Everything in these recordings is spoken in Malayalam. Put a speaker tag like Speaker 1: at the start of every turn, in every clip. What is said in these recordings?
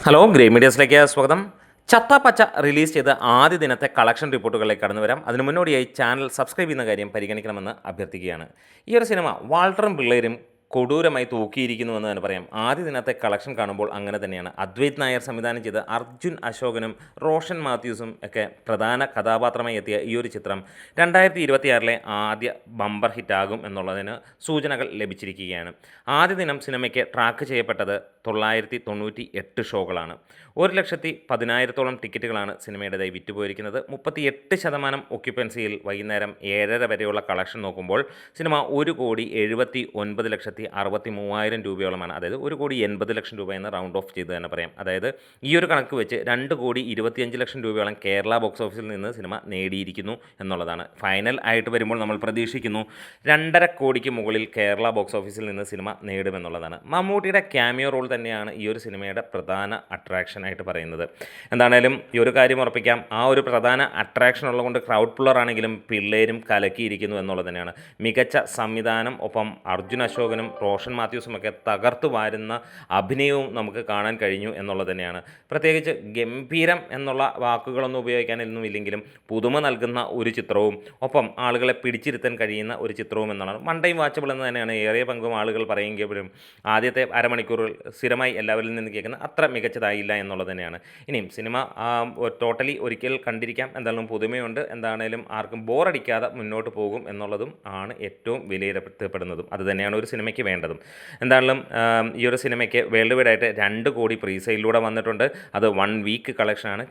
Speaker 1: ഹലോ ഗ്രേ മീഡിയസിലേക്ക് സ്വാഗതം. ചത്ത പച്ച റിലീസ് ചെയ്ത ആദ്യ ദിനത്തെ കളക്ഷൻ റിപ്പോർട്ടുകളിലേക്ക് കടന്നു വരാം. അതിന് മുന്നോടിയായി ചാനൽ സബ്സ്ക്രൈബ് ചെയ്യുന്ന കാര്യം പരിഗണിക്കണമെന്ന് അഭ്യർത്ഥിക്കുകയാണ്. ഈ ഒരു സിനിമ വാൾട്ടറും പിള്ളേരും കൊടൂരമായി തൂക്കിയിരിക്കുന്നുവെന്ന് തന്നെ പറയാം. ആദ്യ ദിനത്തെ കളക്ഷൻ കാണുമ്പോൾ അങ്ങനെ തന്നെയാണ്. അദ്വൈത് നായർ സംവിധാനം ചെയ്ത് അർജുൻ അശോകനും റോഷൻ മാത്യൂസും ഒക്കെ പ്രധാന കഥാപാത്രമായി എത്തിയ ഈ ഒരു ചിത്രം 2026 ആദ്യ ബമ്പർ ഹിറ്റാകും എന്നുള്ളതിന് സൂചനകൾ ലഭിച്ചിരിക്കുകയാണ്. ആദ്യ ദിനം സിനിമയ്ക്ക് ട്രാക്ക് ചെയ്യപ്പെട്ടത് 998 ഷോകളാണ്. 1,10,000-ഓളം ടിക്കറ്റുകളാണ് സിനിമയുടേതായി വിറ്റുപോയിരിക്കുന്നത്. 38% ഒക്യുപ്പൻസിയിൽ വൈകുന്നേരം 7:30 വരെയുള്ള കളക്ഷൻ നോക്കുമ്പോൾ സിനിമ 1,79,63,000 രൂപയോളമാണ്. അതായത് 1,80,00,000 രൂപ എന്ന് റൗണ്ട് ഓഫ് ചെയ്ത് തന്നെ പറയാം. അതായത് ഈ ഒരു കണക്ക് വെച്ച് 2,25,00,000 രൂപയോളം കേരള ബോക്സ് ഓഫീസിൽ നിന്ന് സിനിമ നേടിയിരിക്കുന്നു എന്നുള്ളതാണ്. ഫൈനൽ ആയിട്ട് വരുമ്പോൾ നമ്മൾ പ്രതീക്ഷിക്കുന്നു 2.5 കോടിക്ക് മുകളിൽ കേരള ബോക്സ് ഓഫീസിൽ നിന്ന് സിനിമ നേടുമെന്നുള്ളതാണ്. മമ്മൂട്ടിയുടെ ക്യാമിയോ റോൾ തന്നെയാണ് ഈ ഒരു സിനിമയുടെ പ്രധാന അട്രാക്ഷൻ ആയിട്ട് പറയുന്നത്. എന്താണേലും ഈ ഒരു കാര്യം ഉറപ്പിക്കാം, ആ ഒരു പ്രധാന അട്രാക്ഷൻ ഉള്ളതുകൊണ്ട് ക്രൗഡ് പുള്ളർ ആണെങ്കിലും പിള്ളേരും കലക്കിയിരിക്കുന്നു എന്നുള്ളത് തന്നെയാണ്. മികച്ച സംവിധാനം, ഒപ്പം അർജുൻ അശോകനും റോഷൻ മാത്യൂസും ഒക്കെ തകർത്തു വാരുന്ന അഭിനയവും നമുക്ക് കാണാൻ കഴിഞ്ഞു എന്നുള്ളത് തന്നെയാണ്. പ്രത്യേകിച്ച് ഗംഭീരം എന്നുള്ള വാക്കുകളൊന്നും ഉപയോഗിക്കാനൊന്നും ഇല്ലെങ്കിലും പുതുമ നൽകുന്ന ഒരു ചിത്രവും ഒപ്പം ആളുകളെ പിടിച്ചിരുത്താൻ കഴിയുന്ന ഒരു ചിത്രവും എന്നുള്ളതാണ്. വൺ ടൈം വാച്ചബിൾ എന്ന് തന്നെയാണ് ഏറിയ പങ്കും ആളുകൾ പറയുമെങ്കിലും ആദ്യത്തെ അരമണിക്കൂറുകൾ സ്ഥിരമായി എല്ലാവരിൽ നിന്ന് കേൾക്കുന്ന അത്ര മികച്ചതായില്ല എന്നുള്ളത് തന്നെയാണ്. ഇനിയും സിനിമ ടോട്ടലി ഒരിക്കൽ കണ്ടിരിക്കാം. എന്തായാലും പുതുമയുണ്ട്. എന്താണേലും ആർക്കും ബോറടിക്കാതെ മുന്നോട്ട് പോകും എന്നുള്ളതും ആണ് ഏറ്റവും വിലയിരുത്തപ്പെടുന്നതും. അത് തന്നെയാണ് ഒരു സിനിമയ്ക്ക് വേണ്ടതും. എന്തായാലും ഈ ഒരു സിനിമയ്ക്ക് വേൾഡ് വൈഡ് ആയിട്ട് 2 കോടി പ്രീ സെയിലൂടെ വന്നിട്ടുണ്ട്. അത് 1 വീക്ക് കളക്ഷനാണ്.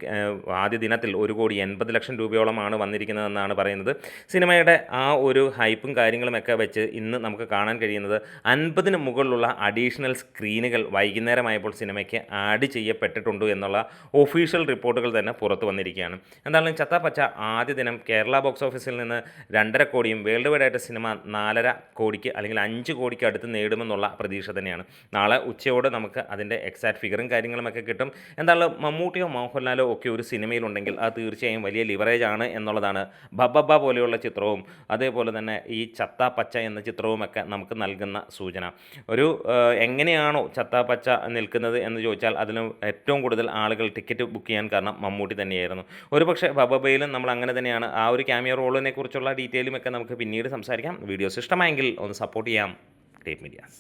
Speaker 1: ആദ്യ ദിനത്തിൽ 1,80,00,000 രൂപയോളമാണ് വന്നിരിക്കുന്നതെന്നാണ് പറയുന്നത്. സിനിമയുടെ ആ ഒരു ഹൈപ്പും കാര്യങ്ങളുമൊക്കെ വെച്ച് ഇന്ന് നമുക്ക് കാണാൻ കഴിയുന്നത് 50-ന് മുകളിലുള്ള അഡീഷണൽ സ്ക്രീനുകൾ വൈകുന്നേരമായപ്പോൾ സിനിമയ്ക്ക് ആഡ് ചെയ്യപ്പെട്ടിട്ടുണ്ട് എന്നുള്ള ഒഫീഷ്യൽ റിപ്പോർട്ടുകൾ തന്നെ പുറത്തു വന്നിരിക്കുകയാണ്. എന്തായാലും ചത്ത പച്ച ആദ്യ ദിനം കേരള ബോക്സ് ഓഫീസിൽ നിന്ന് 2.5 കോടിയും വേൾഡ് വൈഡ് ആയിട്ട് സിനിമ 4.5 കോടിക്ക് അല്ലെങ്കിൽ 5 കോടിക്ക് അടുത്ത് നേടുമെന്നുള്ള പ്രതീക്ഷ തന്നെയാണ്. നാളെ ഉച്ചയോടെ നമുക്ക് അതിൻ്റെ എക്സാക്ട് ഫിഗറും കാര്യങ്ങളുമൊക്കെ കിട്ടും. എന്തായാലും മമ്മൂട്ടിയോ മോഹൻലാലോ ഒക്കെ ഒരു സിനിമയിലുണ്ടെങ്കിൽ അത് തീർച്ചയായും വലിയ ലിവറേജ് ആണ് എന്നുള്ളതാണ് ബബ്ബ പോലെയുള്ള ചിത്രവും അതേപോലെ തന്നെ ഈ ചത്ത പച്ച എന്ന ചിത്രവുമൊക്കെ നമുക്ക് നൽകുന്ന സൂചന. ഒരു എങ്ങനെയാണോ ചത്ത പച്ച നിൽക്കുന്നത് എന്ന് ചോദിച്ചാൽ അതിന് ഏറ്റവും കൂടുതൽ ആളുകൾ ടിക്കറ്റ് ബുക്ക് ചെയ്യാൻ കാരണം മമ്മൂട്ടി തന്നെയായിരുന്നു. ഒരുപക്ഷെ ബബ്ബയിലും നമ്മൾ അങ്ങനെ തന്നെയാണ്. ആ ഒരു ക്യാമിയോ റോളിനെ കുറിച്ചുള്ള ഡീറ്റെയിലുമൊക്കെ നമുക്ക് പിന്നീട് സംസാരിക്കാം. വീഡിയോസ് ഇഷ്ടമായെങ്കിൽ ഒന്ന് സപ്പോർട്ട് ചെയ്യാം. Great medias.